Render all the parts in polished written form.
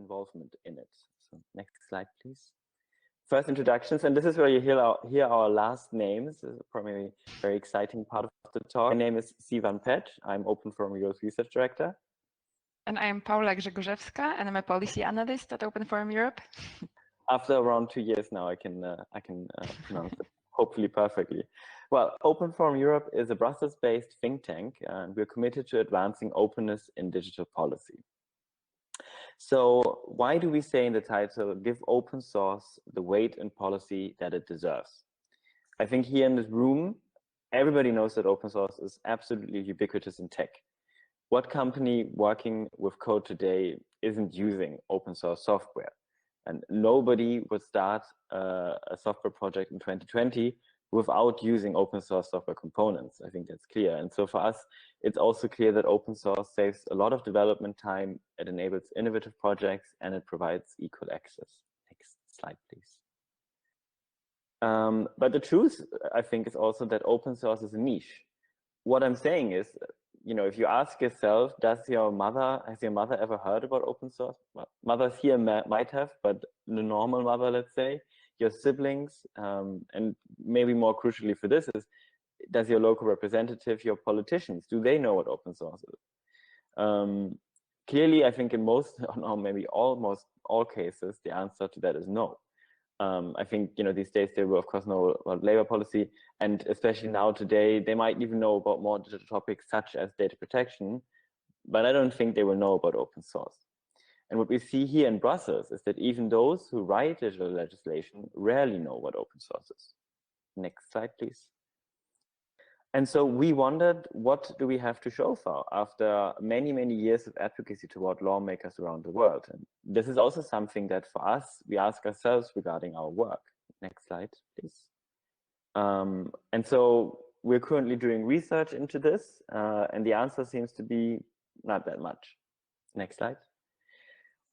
involvement in it. So next slide, please. First introductions, and this is where you hear our last names. This is probably a very exciting part of the talk. My name is Sivan Pätsch. I'm OpenForum Europe's Research Director. And I'm Paula Grzegorzewska, and I'm a policy analyst at OpenForum Europe. After around 2 years now, I can pronounce it hopefully perfectly. Well, OpenForum Europe is a Brussels-based think tank, and we're committed to advancing openness in digital policy. So why do we say in the title, give open source the weight in policy that it deserves? I think here in this room, everybody knows that open source is absolutely ubiquitous in tech. What company working with code today isn't using open source software? And nobody would start a software project in 2020 without using open source software components. I think that's clear. And so for us, it's also clear that open source saves a lot of development time, it enables innovative projects, and it provides equal access. Next slide, please. But the truth, I think, is also that open source is a niche. What I'm saying is, you know, if you ask yourself, has your mother ever heard about open source? Well, mothers here might have, but the normal mother, let's say, your siblings, and maybe more crucially for this is, does your local representative, your politicians, do they know what open source is? Clearly, I think in most, or maybe almost all cases, the answer to that is no. I think, you know, these days they will of course know about labor policy, and especially now today, they might even know about more digital topics such as data protection, but I don't think they will know about open source. And what we see here in Brussels is that even those who write digital legislation rarely know what open source is. Next slide, please. And so we wondered, what do we have to show for after many, many years of advocacy toward lawmakers around the world? And this is also something that for us, we ask ourselves regarding our work. Next slide, please. And so we're currently doing research into this, and the answer seems to be not that much. Next slide.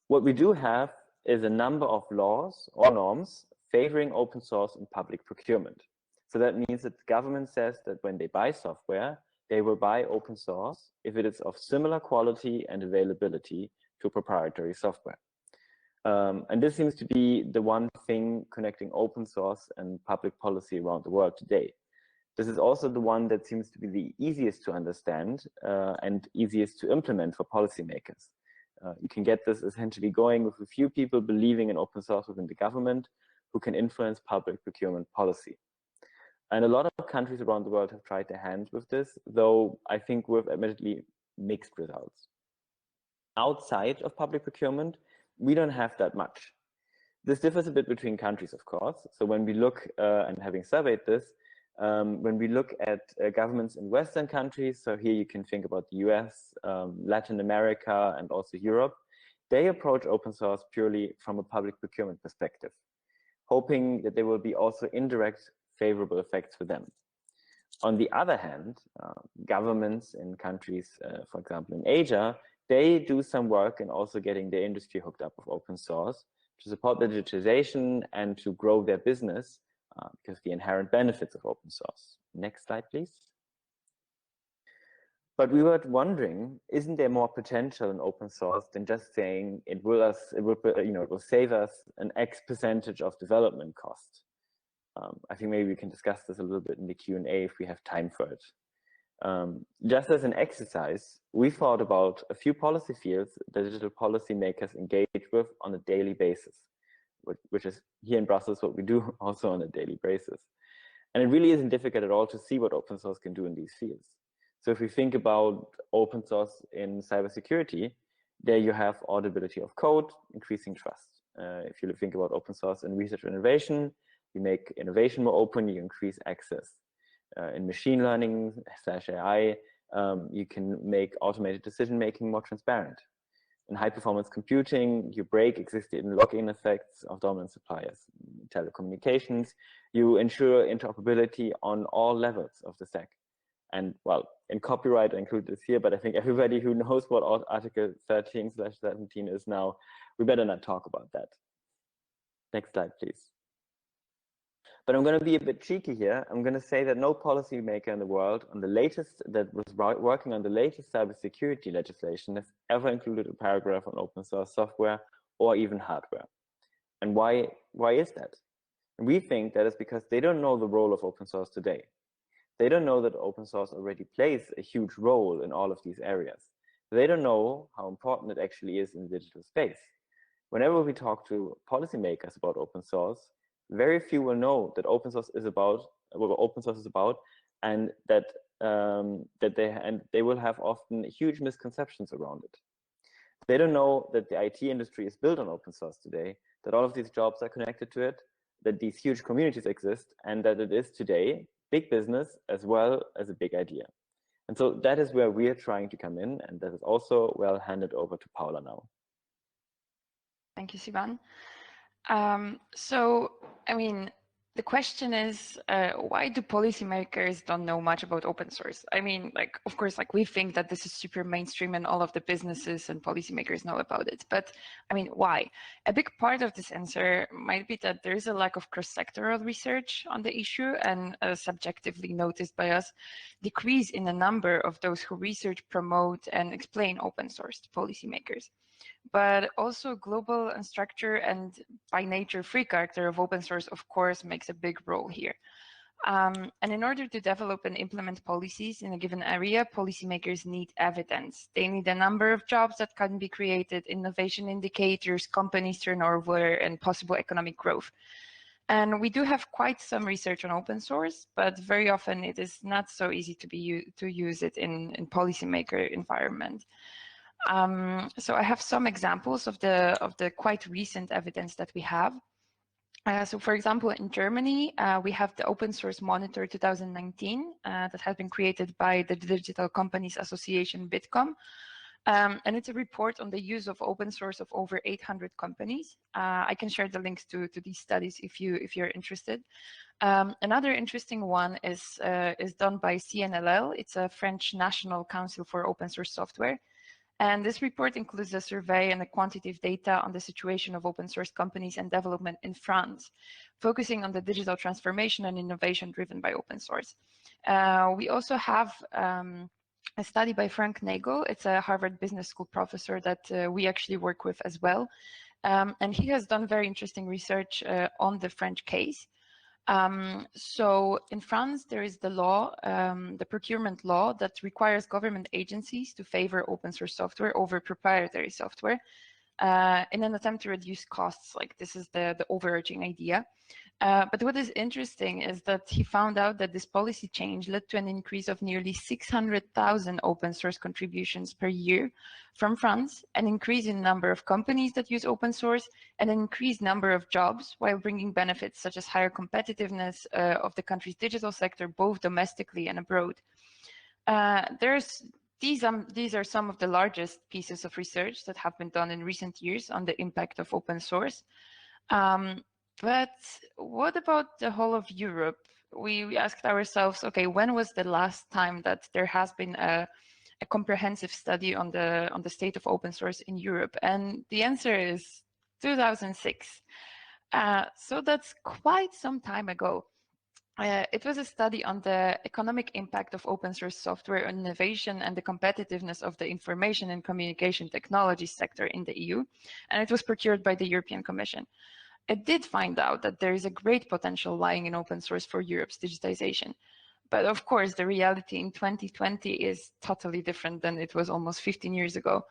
What we do have is a number of laws or norms favoring open source in public procurement. So that means that the government says that when they buy software, they will buy open source if it is of similar quality and availability to proprietary software. And this seems to be the one thing connecting open source and public policy around the world today. This is also the one that seems to be the easiest to understand and easiest to implement for policymakers. You can get this essentially going with a few people believing in open source within the government who can influence public procurement policy. And a lot of countries around the world have tried their hands with this, though I think with admittedly mixed results. Outside of public procurement, we don't have that much. This differs a bit between countries, of course. So when we look, and having surveyed this, when we look at governments in Western countries, so here you can think about the US, Latin America, and also Europe, they approach open source purely from a public procurement perspective, hoping that there will be also indirect favorable effects for them. On the other hand, governments in countries, for example, in Asia, they do some work in also getting their industry hooked up with open source to support the digitization and to grow their business because of the inherent benefits of open source. Next slide, please. But we were wondering, isn't there more potential in open source than just saying it will save us an X percentage of development cost? I think maybe we can discuss this a little bit in the Q&A if we have time for it. Just as an exercise, we thought about a few policy fields that digital policymakers engage with on a daily basis, which is here in Brussels what we do also on a daily basis. And it really isn't difficult at all to see what open source can do in these fields. So if we think about open source in cybersecurity, there you have audibility of code, increasing trust. If you think about open source in research and innovation, you make innovation more open, you increase access. In machine learning / AI, you can make automated decision-making more transparent. In high-performance computing, you break existing login effects of dominant suppliers. In telecommunications, you ensure interoperability on all levels of the stack. And well, in copyright, I include this here, but I think everybody who knows what Article 13/17 is now, we better not talk about that. Next slide, please. But I'm going to be a bit cheeky here. I'm going to say that no policymaker in the world that was working on the latest cybersecurity legislation has ever included a paragraph on open source software or even hardware. And why is that? We think that is because they don't know the role of open source today. They don't know that open source already plays a huge role in all of these areas. They don't know how important it actually is in the digital space. Whenever we talk to policymakers about open source, very few will know that open source is about what open source is about, and that they will have often huge misconceptions around it. They don't know that the IT industry is built on open source today, that all of these jobs are connected to it, that these huge communities exist, and that it is today big business as well as a big idea. And so that is where we are trying to come in, and that is also where I'll hand it over to Paula now. Thank you, Sivan. So, I mean, the question is, why do policymakers don't know much about open source? I mean, like, of course, like we think that this is super mainstream and all of the businesses and policymakers know about it. But I mean, why? A big part of this answer might be that there is a lack of cross-sectoral research on the issue, and subjectively noticed by us, decrease in the number of those who research, promote, and explain open source to policymakers. But also global and structure and by nature free character of open source, of course, makes a big role here. And in order to develop and implement policies in a given area, policymakers need evidence. They need a number of jobs that can be created, innovation indicators, companies turnover, and possible economic growth. And we do have quite some research on open source, but very often it is not so easy to use it in policymaker environment. So I have some examples of the quite recent evidence that we have. So for example, in Germany, we have the Open Source Monitor 2019 that has been created by the Digital Companies Association, Bitkom. And it's a report on the use of open source of over 800 companies. I can share the links to these studies if you're interested. Another interesting one is done by CNLL. It's a French National Council for Open Source Software. And this report includes a survey and a quantitative data on the situation of open source companies and development in France, focusing on the digital transformation and innovation driven by open source. We also have a study by Frank Nagel. It's a Harvard Business School professor that we actually work with as well. And he has done very interesting research on the French case. So in France, there is the law, the procurement law that requires government agencies to favor open source software over proprietary software in an attempt to reduce costs. Like this is the overarching idea. But what is interesting is that he found out that this policy change led to an increase of nearly 600,000 open source contributions per year from France, an increase in number of companies that use open source, and an increased number of jobs, while bringing benefits such as higher competitiveness of the country's digital sector, both domestically and abroad. These are some of the largest pieces of research that have been done in recent years on the impact of open source. But what about the whole of Europe? We asked ourselves, okay, when was the last time that there has been a comprehensive study on the state of open source in Europe? And the answer is 2006. So that's quite some time ago. It was a study on the economic impact of open source software on innovation and the competitiveness of the information and communication technology sector in the EU, and it was procured by the European Commission. It did find out that there is a great potential lying in open source for Europe's digitization. But of course, the reality in 2020 is totally different than it was almost 15 years ago.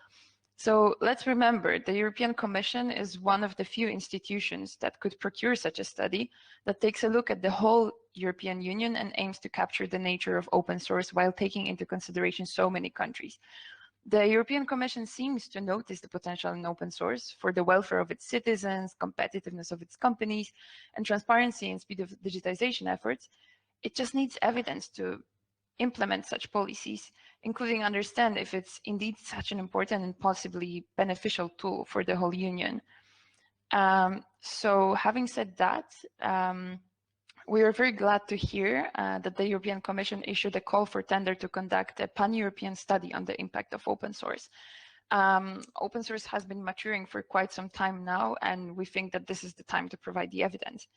So let's remember, the European Commission is one of the few institutions that could procure such a study that takes a look at the whole European Union and aims to capture the nature of open source while taking into consideration so many countries. The European Commission seems to notice the potential in open source for the welfare of its citizens, competitiveness of its companies, and transparency and speed of digitization efforts. It just needs evidence to implement such policies, including understand if it's indeed such an important and possibly beneficial tool for the whole union. So having said that, we are very glad to hear that the European Commission issued a call for tender to conduct a pan-European study on the impact of open source. Open source has been maturing for quite some time now, and we think that this is the time to provide the evidence.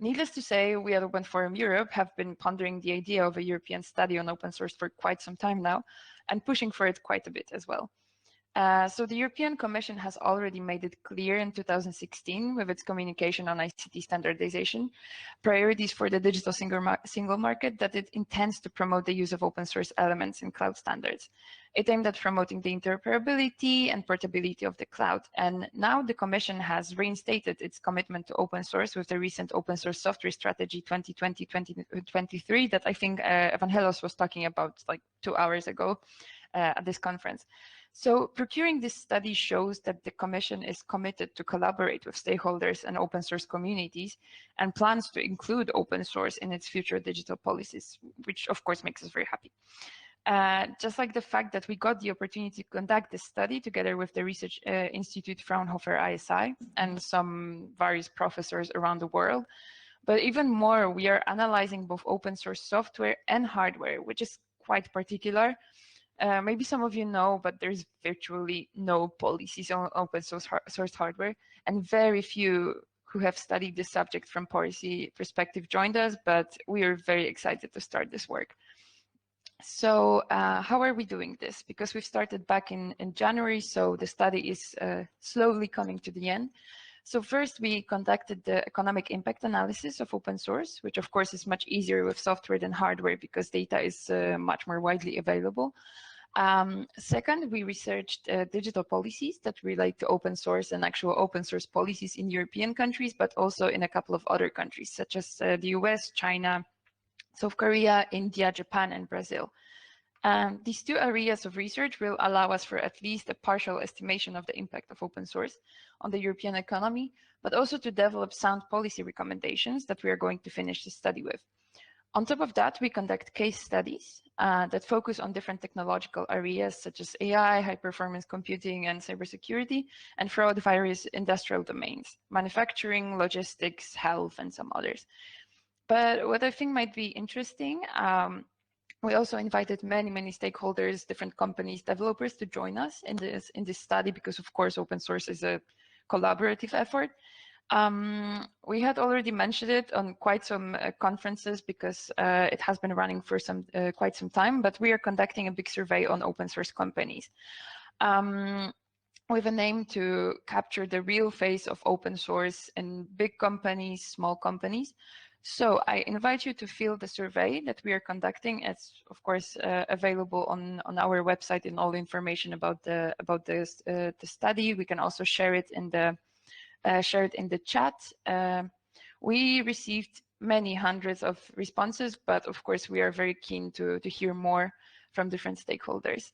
Needless to say, we at OpenForum Europe have been pondering the idea of a European study on open source for quite some time now, and pushing for it quite a bit as well. So the European Commission has already made it clear in 2016 with its communication on ICT standardization, priorities for the digital single market, that it intends to promote the use of open source elements in cloud standards. It aimed at promoting the interoperability and portability of the cloud. And now the Commission has reinstated its commitment to open source with the recent Open Source Software Strategy 2020-2023 that I think Evangelos was talking about like 2 hours ago at this conference. So procuring this study shows that the Commission is committed to collaborate with stakeholders and open source communities and plans to include open source in its future digital policies, which of course makes us very happy. Just like the fact that we got the opportunity to conduct this study together with the research institute Fraunhofer ISI and some various professors around the world. But even more, we are analyzing both open source software and hardware, which is quite particular. Maybe some of you know, but there's virtually no policies on open source hardware, and very few who have studied this subject from policy perspective joined us, but we are very excited to start this work. So how are we doing this? Because we started back in January, so the study is slowly coming to the end. So first we conducted the economic impact analysis of open source, which of course is much easier with software than hardware because data is much more widely available. Second, we researched digital policies that relate to open source and actual open source policies in European countries, but also in a couple of other countries, such as the US, China, South Korea, India, Japan, and Brazil. These two areas of research will allow us for at least a partial estimation of the impact of open source on the European economy, but also to develop sound policy recommendations that we are going to finish the study with. On top of that, we conduct case studies that focus on different technological areas such as AI, high-performance computing, and cybersecurity, and throughout various industrial domains, manufacturing, logistics, health, and some others. But what I think might be interesting, we also invited many stakeholders, different companies, developers to join us in this study because, of course, open source is a collaborative effort. We had already mentioned it on quite some conferences because it has been running for quite some time, but we are conducting a big survey on open source companies with an aim to capture the real face of open source in big companies, small companies. So I invite you to fill the survey that we are conducting. It's of course available on our website in all the information about the study. We can also share it in the chat. We received many hundreds of responses, but of course we are very keen to hear more from different stakeholders.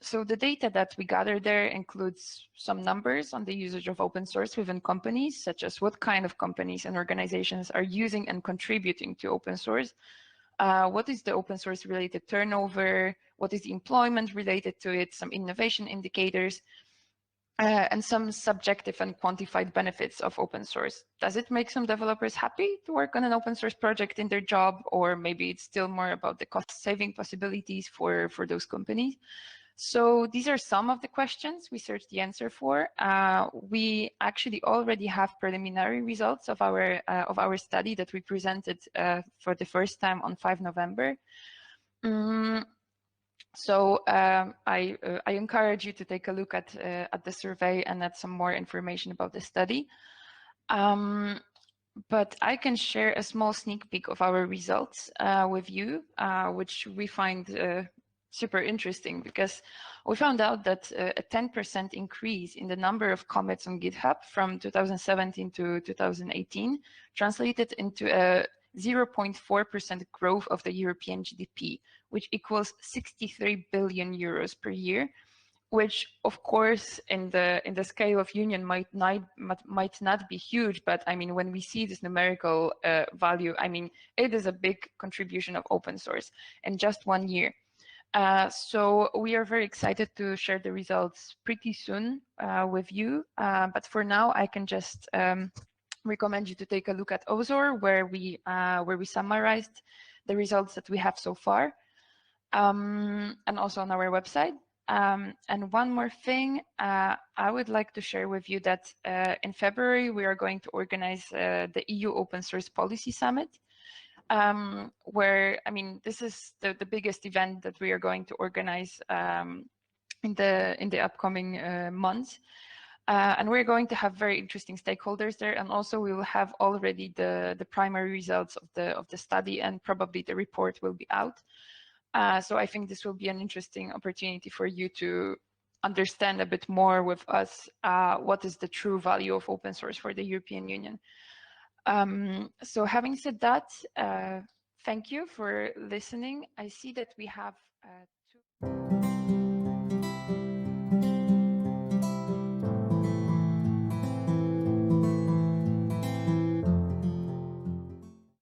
So the data that we gather there includes some numbers on the usage of open source within companies, such as what kind of companies and organizations are using and contributing to open source. What is the open source related turnover? What is the employment related to it? Some innovation indicators. And some subjective and quantified benefits of open source. Does it make some developers happy to work on an open source project in their job, or maybe it's still more about the cost-saving possibilities for those companies? So these are some of the questions we searched the answer for. We actually already have preliminary results of our study that we presented for the first time on 5 November. So I encourage you to take a look at the survey and at some more information about the study. But I can share a small sneak peek of our results with you, which we find super interesting because we found out that a 10% increase in the number of commits on GitHub from 2017 to 2018 translated into a 0.4% growth of the European GDP, which equals 63 billion euros per year, which of course in the scale of union might not be huge, but I mean when we see this numerical value, I mean it is a big contribution of open source in just 1 year. So we are very excited to share the results pretty soon with you, but for now I can just recommend you to take a look at Ozor, where we summarized the results that we have so far, and also on our website. And one more thing, I would like to share with you that in February we are going to organize the EU Open Source Policy Summit, where, I mean, this is the biggest event that we are going to organize in the upcoming months. And we're going to have very interesting stakeholders there, and also we will have already the primary results of the study, and probably the report will be out. So I think this will be an interesting opportunity for you to understand a bit more with us what is the true value of open source for the European Union. So having said that, thank you for listening. I see that we have two